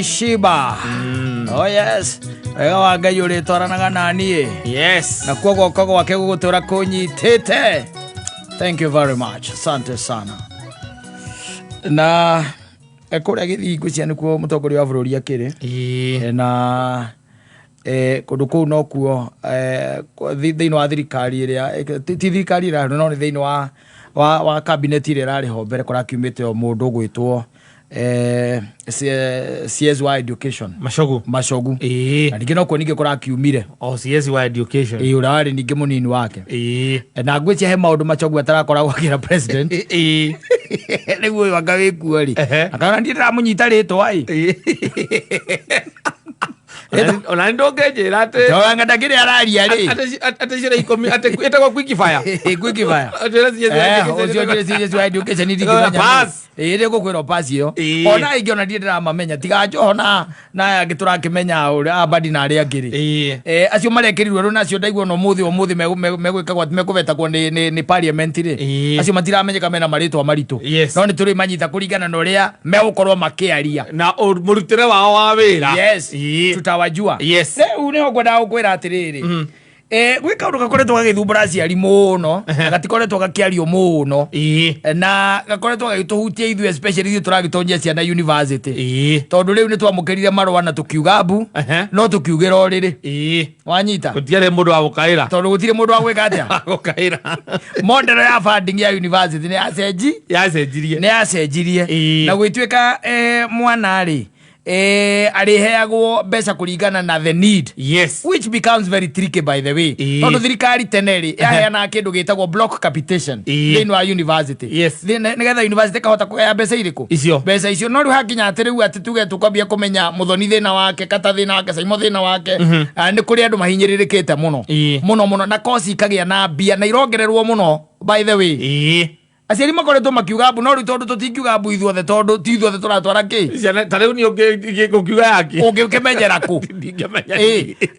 Shiba. Oh yes. Ewa Ngai uri twaranaga nani. Yes. Na kuogo kogo wake gugutura kunyitete. Thank you very much. Asante sana. Na ekore githingu cia nikuo mutongoria wa bururi akire. Na kundu kuu no kuo thiini wa thirikari iria ti thirikari ira no ni thiini wa cabinet iria rari ho mbere kora kiumite o mundu gwitwo CSY education Mashogu na ninge no kuo kora kiumire CSY education urari ninge munini wake na ngwicia he maundu Machogu atarakora gwakira president niguo wanga wikuori akana ndira munyita ritwa ai ona ndongeje rate tawanga ndagire araria ri atashira ikomi etagwa quick fire CSY education ni pass ire gukwira pass yo ona ingiona ndira mamenya tiga njohona na giturakimenya uri abadi na ari angiri acio marekirirwe ro nacio ndaigua no muthi megwikagwa mekubetagwo ni parliament ri acio matiramenyeka mena maritwa maritu no ni turi manyita kuringana no ria megukorwo makiaria na murutire wao wa wira yes tutawajua une ngwenda gukwira atiriri gwika undu gakoretwo gagithumbura aciari muno gatikoretwo gakiario muno na gakoretwo gagituhutia ithu especially ithu turagitonjia ciana university tondu riu ni twamukirire marwa na tukiuga mbu no tukiugira oriri wanyita gutiare mundu wa gukaira tondu gutire mundu wa gwika atia gukaira model ya funding ya university ni yacenjirie na gwituika mwana ri aliheagwo mbeca kuringana na the need which becomes very tricky by the way tondu thirikari teneri yaheana kindu gitagwo block capitation thini wa university nigetha university kahota kuhea mbeca iriku mbeca icio no riu hakinya atiriu ati tuge tukwambia kumenya muthoni thina wake kata thina wake saimo thina wake ni kuri andu mahinyiririkite muno na kosi ikagia na mbia na irongererwo muno by the way aciari makoretwo makiuga mbu no riu tondu tutingiuga mbu ithuothe tondu ti ithuothe turatwara ki ta riu ni ukiuga yaki ungimenyera ku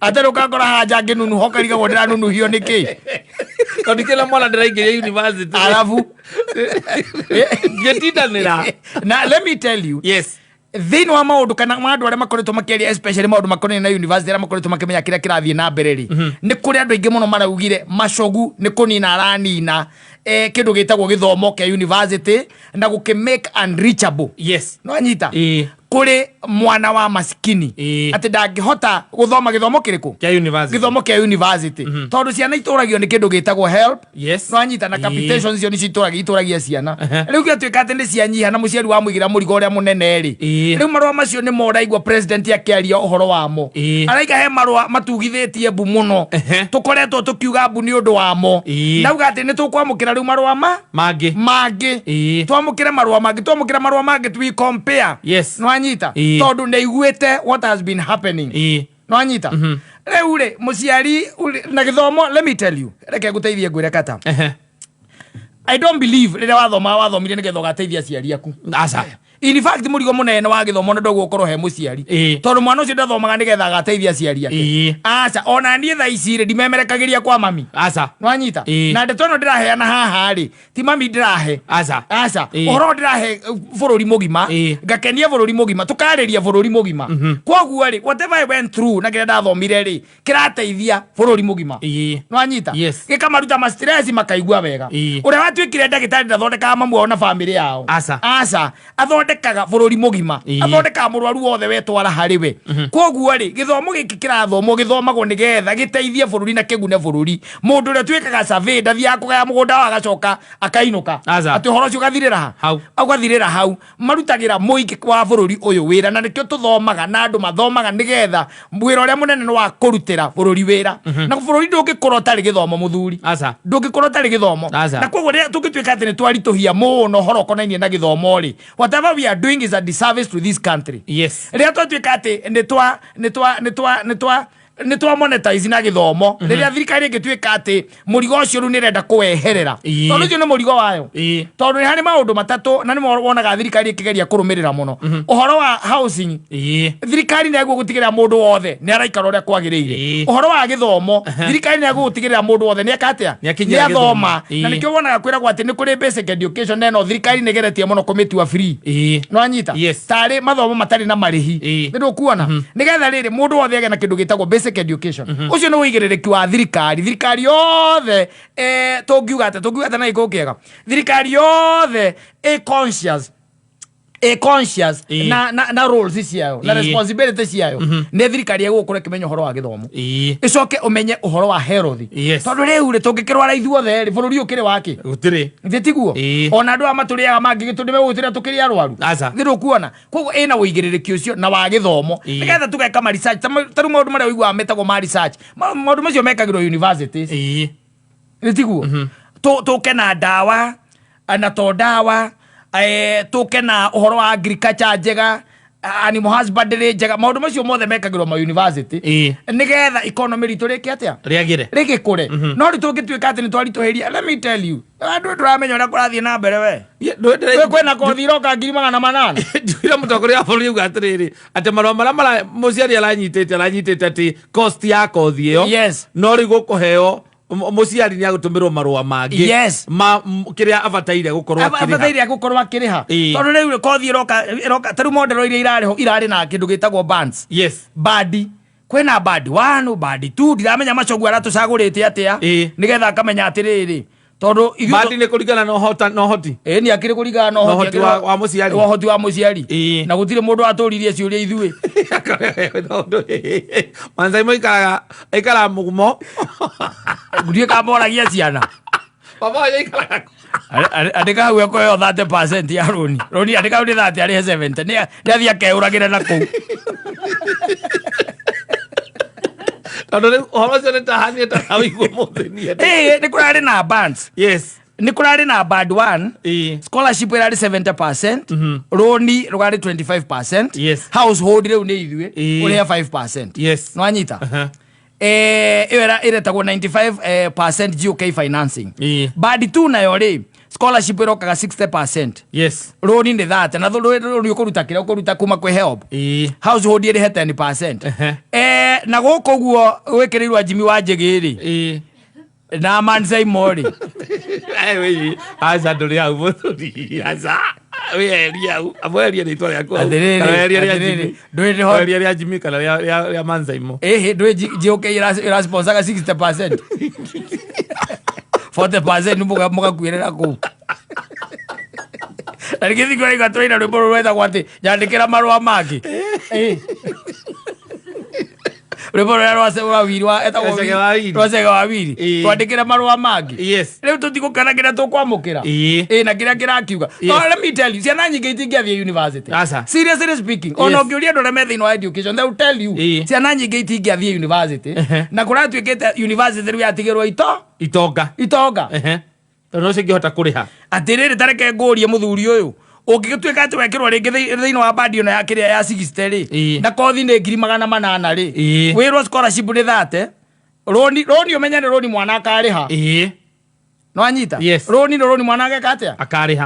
atari ukakora haja nginunu hokarigagwo ndiranunuhio niki tondu kila mwana ndiraingiria university alafu ngetindanira na let me tell you thini wa maundu kana maundu aria makoretwo makiaria especially maundu makonene na university aria makoretwo makimenya kiria kirathie na mbere ri ni kuri andu aingi muno maraugire Machogu ni kunina aranina kindu gitagwo githomo kia university na gukimake unreachable no anyita kuri mwana wa maskini ati ndangihota guthoma githomo kiriku kia university tondu ciana ituragio ni kindu gitagwo help no anyita na capitation cio ni ituragia ciana riu gituika ati ni cianyiha na muciari wa muigira murigo uria munene ri riu marwa macio ni moraigwa president akiaria uhoro wamo araiga he marwa matugithitie mbu muno tukoretwo tukiuga mbu ni undu wamo nauga ati ni tukwamukira riu marwa mangi twamukire marwa mangi twi compare no anyita tondu neiguite what has been happening no anyita riu ri muciari na githomo let me tell you reke guteithie ngwire kata I don't believe rire wathomire ni getho gateithia ciari aku in fact murigo munene wa githomo ndo gukorwo he muciari tondu mwana ucio ndathomaga ni getha gateithia ciari ake ona nie tha ici ri ndimemerekagiria kwa mami no anyita na ndetono ndiraheana haha ri ti mami ndirahe uhoro ndirahe bururi mugima ngakenia bururi mugima tukariria bururi mugima koguo ri whatever I went through na kira ndathomire ri kirateithia bururi mugima no anyita gikamaruta ma stress makaigua wega uria watwikire ndagitari ndathondeka mamu ona family yao athondekaga bururi mugima athondekaga murwaru wothe wetwara hariwe koguo ri githomo giki kirathomwo githomagwo ni getha giteithie bururi na kigune bururi mundu ri twikaga survey ndathia kugaya mugunda wa gacoka akainuka ati horo cio gathirira hau marutagira muingi kwa bururi uyu wira na nikio tuthomaga na andu mathomaga ni getha mwira uria munene no wa kurutira bururi wira na bururi ndungikorwo tari githomo muthuri ndungikorwo tari githomo na koguo ri tungitwika ati ni twarituhia muno horo konainie na githomo ri whatever we are doing is a disservice to this country ria twatwika ati nä twa monetize na githomo rä rä a thirikari ä ngä tuä ka atä må rigo å cio rä u nä renda kå weherera tondå å cio nä må rigo wayo tondå nä harä maå ndå matatå na nä wonaga thirikari ä kä geria kå rå mä rä ra må no å horo wa housing thirikari nä aguo gå tigä rä ra må ndå wothe nä araikara å rä a kwagä rä ire å horo wa githomo thirikari nä aguo gå tigä rä ra må ndå wothe nä aka atä nä athoma na nä kä o wonaga kwä ragwo atä nä kå rä basic education neno thirikari nä geretie må no kå mä tua free no anyita tarä mathomo matarä na marä hi nä ndå kuona nä getha rä rä må ndå wothe agä na kä ndå gä tagwo basic education å cio nä wå igä rä rä ki wa thirikari yothe tå ngiuga atä na gä kå kä ega thirikari yothe conscious na roles ciayo na responsibility ciayo nä thirikari egå kå rä kä menya å horo wa gä thomo ä coke å menye å horo wa health tondå rä u rä tå ngä kä rwara ithuothe rä bå rå ri å kä rä wakä thä tiguo ona andå a matå rä aga mangä gä tå nä megå tä rä a tå kä rä arwaru nä rå kuona koguo ä na wå igä rä rä ki å cio na wa gä thomo nä getha tå geka tarä maå ndå marä a å iguaga metagwo maå ndå macio mekagä rwo universities nä tiguo tå ke na ndawa na to ndawa tå ke na å horo wa agriculture njega animal husbandry njega maå ndå macio mothe mekagä rwo ma-university nä getha economy ritå rä kä atä rä gä kå re no rä tå ngä tuä ka atä nä twaritå hä ria let me tell you andå ndå ramenya å rä a kå rathiä na mbere we kwä na kothi iroka 800 njuire må tongoria wa bå rå ri uga atä rä rä atä marå marä a må ciari aranyitä te atä cost ya kothi ä yo no rä gå kå heo muciari ni agutũmĩrwo marũa mangĩ kĩrĩa abataire gũkorwo akĩrĩha tondũ rĩu kothi iroka tarĩu modero iria irarĩ na kĩndũ gĩtagwo bands bandi kwĩna band 1 band 2 ndiramenya macogu aratũcagũrĩte atĩa nĩgetha akamenya atĩrĩrĩ tondũ bandi nĩ kũringana na ũhoti nĩ akĩrĩ kũringana na ũhoti wa mũciari na gũtirĩ mũndũ atũririe ciũria ithuĩ manzaimo ikara mũgumo ndiĩ kamboragia ciana andĩka hau ekoyo 30% ya rũni andĩka hau nĩ 30 arĩhe 70 nĩ athiĩ akeũragĩre na kũu tondũ rĩu ũhoro ũcio nĩ tahania taraũigua mũthĩ nĩ kũrarĩ na bands nĩ kũrarĩ na band 1 scholarship ĩrarĩ 70% rũni rũgarĩ 25% household rĩu nĩ ithuĩ ũrĩhe 5% no anyita ĩyo ĩretagwo 95% GOK financing band 2 nayo rĩ scholarship ĩrokaga 60% rũni nĩ 30 na rũni ũkũruta kĩrĩa ũkũruta kuma kwĩ help household ĩrĩhe 10% na gũkũ guo gwĩkĩrĩirwo Jimmy wa njĩgĩ-rĩ na man saimo rĩ aca ndũrĩ hau mũthuri aca wĩeria hau amweria rĩtwa rĩaku ndũrĩ rĩa Jimmy kana rĩa man saimo ndũrĩ GOK ĩrasponsaga 60% 40% mũgakuĩrĩra kũu na nĩkĩ thikũ ĩrĩa igatũraina rwĩmbo rũrũ rwetagwo atĩ nyandĩkĩra marũa mangĩ rwĩmbo rũrĩa rwacege wa wiri twandĩkĩre marũa mangĩ rĩu tũtigũkenagĩra tũkwamũkĩra na kĩrĩa kĩrakiuga let me tell you ciana nyingĩ itingĩathiĩ university seriously speaking ona ũngĩũria andũ arĩa me thĩinĩ wa education they will tell you ciana nyingĩ itingĩathiĩ university na kũratuĩkĩte university rĩu yatigĩrwo itonga tondũ ũcio ingĩhota kũrĩha atĩrĩrĩ tareke ngũrie mũthuri ũyũ ũngĩgĩtuĩka atĩ wekĩrwo rĩngĩ thĩinĩ wa bandi ĩno ya kĩrĩa ya 60 rĩ na kothi nĩ 800 rĩ wĩrwo scholarship nĩ 30 rũni ũmenya nĩ rũni mwana akarĩha no anyita rũni mwana ageka atĩa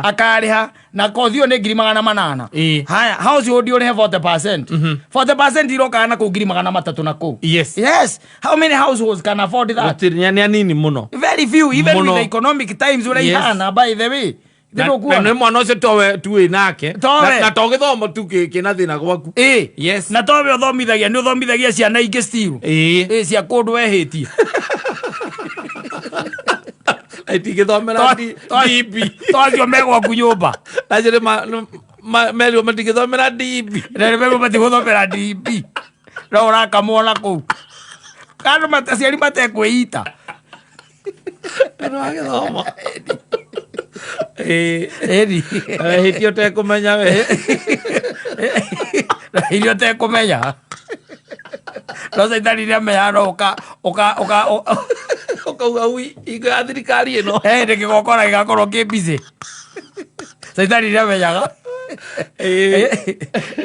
akarĩha na kothi ĩyo nĩ 800 haya household ũrĩhe 40% irokaga na kũu 300 na kũu how many households can afford that nĩ anini mũno very few even with the economic times ũrĩa ihana by the way nä mwana å cio towe tu wä nake na to gä thomo tu kä na thä na gwaku na towe å thomithagia nä å thomithagia ciana ingä stiru cia kå ndå wehä tie itingä thomera toacio megwaku nyå mba nacio merio matingä thomera DB merio matigå thomera DB no å rakamwona kå u kandå aciari matekwä ita agä thoma hĩtio tekũmenya we irio tekũmenya no caitani rĩa menya no ũkauga ingo ya thirikari ĩno nĩ kĩgokora gĩgakorwo kĩ busy caitani rĩa menyaga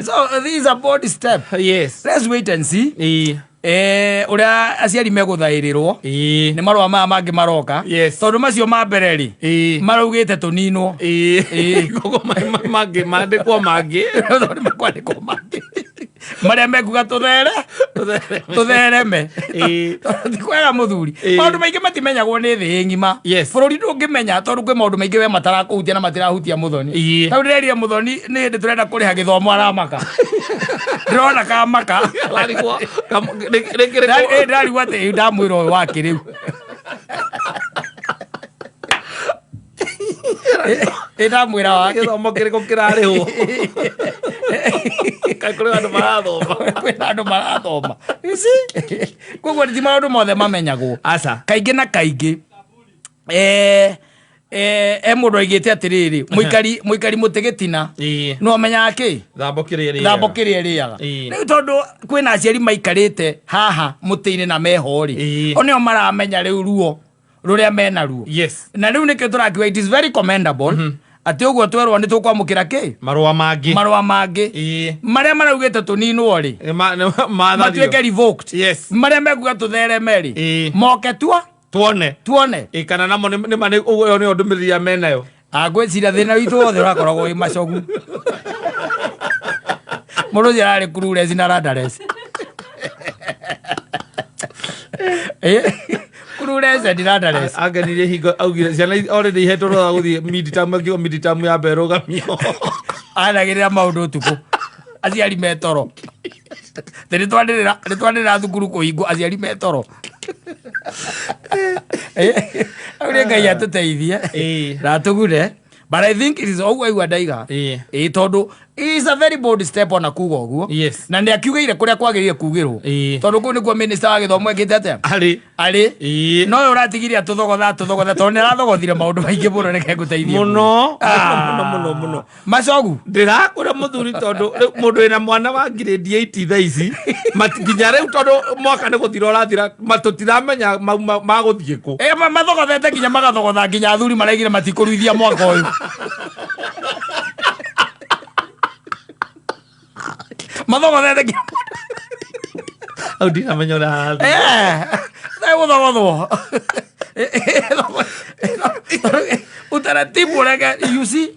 so these are bold step let's wait and see uria aciari meguthairĩrwo nĩ marũa maya mangĩ maroka tondũ macio ma mbere rĩ maraugĩte tũninwo koguo mangĩ mandĩkwo mangĩ nĩ makwandĩkwo mangĩ marĩa mekuga tũthereme ti kwega mũthuri maũndũ maingĩ matimenyagwo nĩ thĩ ng'ima bũrũri ndũngĩmenya tondũ kwĩ maũndũ maingĩ we matarakũhutia na matirahutia mũthoni tau ndĩrerire mũthoni nĩ hĩndĩ tũrenda kũrĩha gĩthomo aramaka ndĩrona kamaka ndarigwo atĩ ndamwĩra ũyũ wa kĩrĩu ndamwĩra wa gĩthomo kĩrĩkũ kĩrarĩhwo kũrĩ andũ marathoma koguo ti maũndũ mothe mamenyagwo kaingĩ na kaingĩ mũndũ aigĩte atĩrĩrĩ mũikari mũtĩ no amenyaga kĩ thambo kĩrĩa ĩrĩaga rĩu tondũ kwĩna aciari maikarĩte haha mũtĩ-inĩ na meho rĩ o nĩo maramenya rĩu ruo rũrĩa mena ruo na rĩu nĩkĩo tũrakiuga it is very commendable atĩ ũguo twerwo nĩ tũkwamũkĩra kĩ marũa mangĩ marĩa maraugĩte tũninwo rĩ matuĩke revoked marĩa mekuga tũthereme rĩ moke tuone kana namo ũguo nĩyo ndũmĩrĩri ya menayo ngwĩciria thĩna witũ wothe ũrakoragwo wĩ macogu mũndũ ũcio ararĩ kurureci na randareci kururece ndirandareci angenirie hingo augire ciana already ihetwo rũtha gũthiĩ mid-term ya mbere rũgamio anagĩrĩra maũndũ ũtukũ aciari metoro nĩ twandĩrĩra thukuru kũhingwo aciari metoro aurĩ Ngai atũteithie na tũgune but I think it is ũguo aigua ndaiga tondũ it is a very bold step ona kuga ũguo na nĩ akiugĩire kũrĩa kwagĩrĩire kugĩrwo tondũ kũu nĩkuo minister wa gĩthomo ekĩte atĩa arĩ no ũyũ ũratigirie atũthogotha tondũ nĩ arathogothire maũndũ maingĩ mũno reke ngũteithie mũno macogu ndĩrakũra mũthuri tondũ mũndũ wĩna mwana wa ngirĩndi 8 thaa ici nginya rĩu tondũ mwaka nĩ gũthira ũrathira tũtiramenya magũthiĩ kũ mathogothete nginya magathogotha nginya athuri maraigire matikũruithia mwaka ũyũ mathogothete nginya au ndiramenya ũrĩa gũthogothwo utaratibu rega you see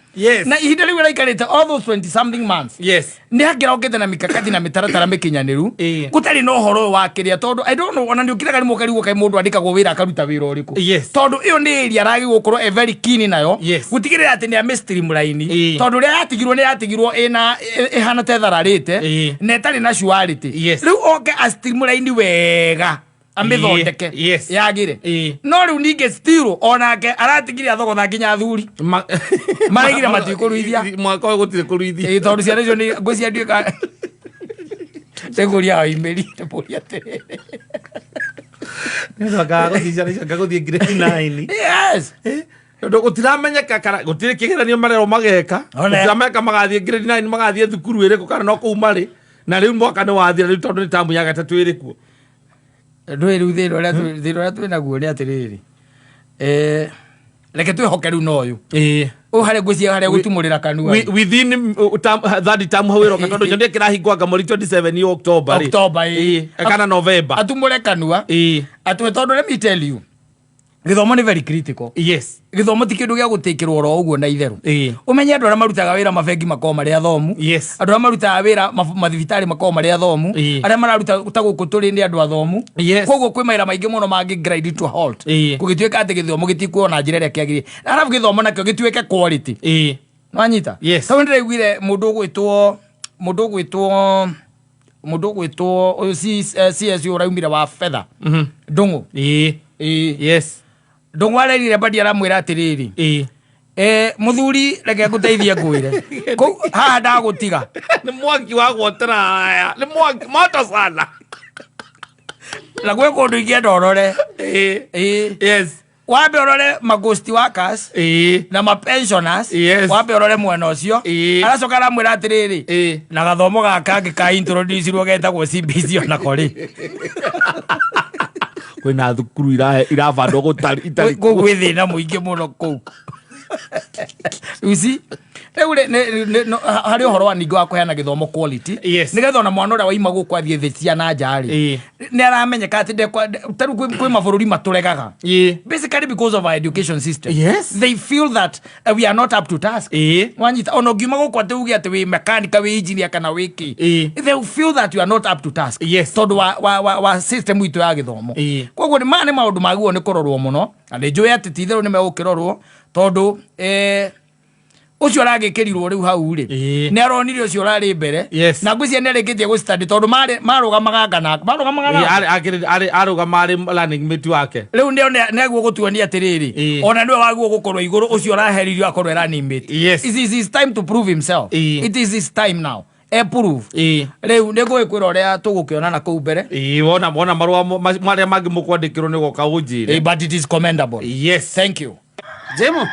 na ihinda rĩu raikarĩte all those 20 something months nĩ hakĩrokĩte na mikakati na mĩtaratara mĩkinyanĩru gũtarĩ na ũhoro wa kĩrĩa tondũ I don't know ona nĩ ũkĩraga rĩmwe ũkarigwo kaĩ mũndũ andĩkagwo wĩra akaruta wĩra ũrĩkũ tondũ ĩyo nĩ ĩrĩa aragĩ gũkorwo very keen nayo gũtigĩrĩra atĩ nĩ a streamline tondũ rĩrĩa yatigirwo ĩna ĩhana ta ĩthararĩte na ĩtarĩ na surety rĩu oke a streamline wega amĩthondeke yagĩre no rĩu ningĩ still onake aratigire athogotha nginya athuri maraigire matikũruithia mwaka ũyũ gũtirĩ kũruithia tondũ ciana icio nĩ ngwĩcia nduĩka tegũria oimĩri tũmũria atĩrĩrĩ gũthiĩ grade 9 tondũ gũtiramenyeka kana gũtirĩ kĩgeranio marerwo mageka gũtirameka magathiĩ grade 9 magathiĩ thukuru ĩrĩkũ kana no kũu marĩ na rĩu mwaka nĩ wathira rĩu tondũ nĩ tamu ya gatatũ ĩrĩ kuo ndũĩ rĩu thĩna ũrĩa twĩ naguo nĩ atĩrĩrĩ reke twĩhoke rĩu no ũyũ harĩa ngwĩcia harĩa gũtumũrĩra kanua within third term hau ĩroka tondũ nyonia kĩrahingwanga mweri 27 October kana November atumũre kanua atwe tondũ let me tell you gĩthomo nĩ very critical gĩthomo ti kĩndũ gĩa gũtĩkĩrwo oro ũguo na itherũ ũmenye andũ arĩa marutaga wĩra mabengi makorwo marĩ athomu andũ arĩa marutaga wĩra mathibitarĩ makorwo marĩ athomu arĩa mararuta ta gũkũ tũrĩ nĩ andũ athomu koguo kwĩ mawĩra maingĩ mũno mangĩ grind to halt gũgĩtuĩka atĩ gĩthomo gĩtikuo na njĩra ĩrĩa kĩagĩrĩire arabu gĩthomo nakĩo gĩtuĩke quality nĩwanyita tondũ nĩndĩraiguire mũndũ ũgwĩtwo CSU ũraumire wa fetha ndũng'ũ ndũng'ũ arerire badi aramwĩra atĩrĩrĩ mũthuri reke ngũteithie ngwĩre haha ndagũtiga nĩ mwaki wa gwotera haya nĩ mwaki moto sana na gwĩ kũndũ ingĩenda ũrore wambe ũrore maghost workers na mapensioners wambe ũrore mwena ũcio aracoka aramwĩra atĩrĩrĩ na gathomo gaka ngĩkaintroducirwo getagwo CBC ona kũrĩ kwĩna thukuru irabandwo gũtarĩ gwĩ thĩna mũingĩ mũno kũu uci hari horo wa ningo akoheana githomo quality nigetha ona mwana ura waima guku athie thĩ cia na njari ni aramenyeka ati taru kwi mabũrũri maturegaga basically because of our education system. They feel that we are not up to task. Wanyita ono ngiuma guku ati uge ati wi mechanic wi engineer kana wiki they feel that you are not up to task tondu wa system witu ya githomo. Koguo ni mane maundu maguo ni kurorwo muno na njui ati tithiru ni megukirorwo tondu ucio aragikirirwo riu hau ri ni aronire ucio urari mbere na ngwiciria ni arikitie gu study tondu marugamaga ngana arugama learning mate wake riu ni aguo gutuonia atiriri ona niwe waguo gukorwo iguru ucio araheririo akorwo learning mate. It is his time to prove himself. It is his time now. Prove riu ni gwikira uria tugukionana kuu mbere wona marua maria mangi mukwandikirwo ni goka unjire but it is commendable. Thank you Jemo.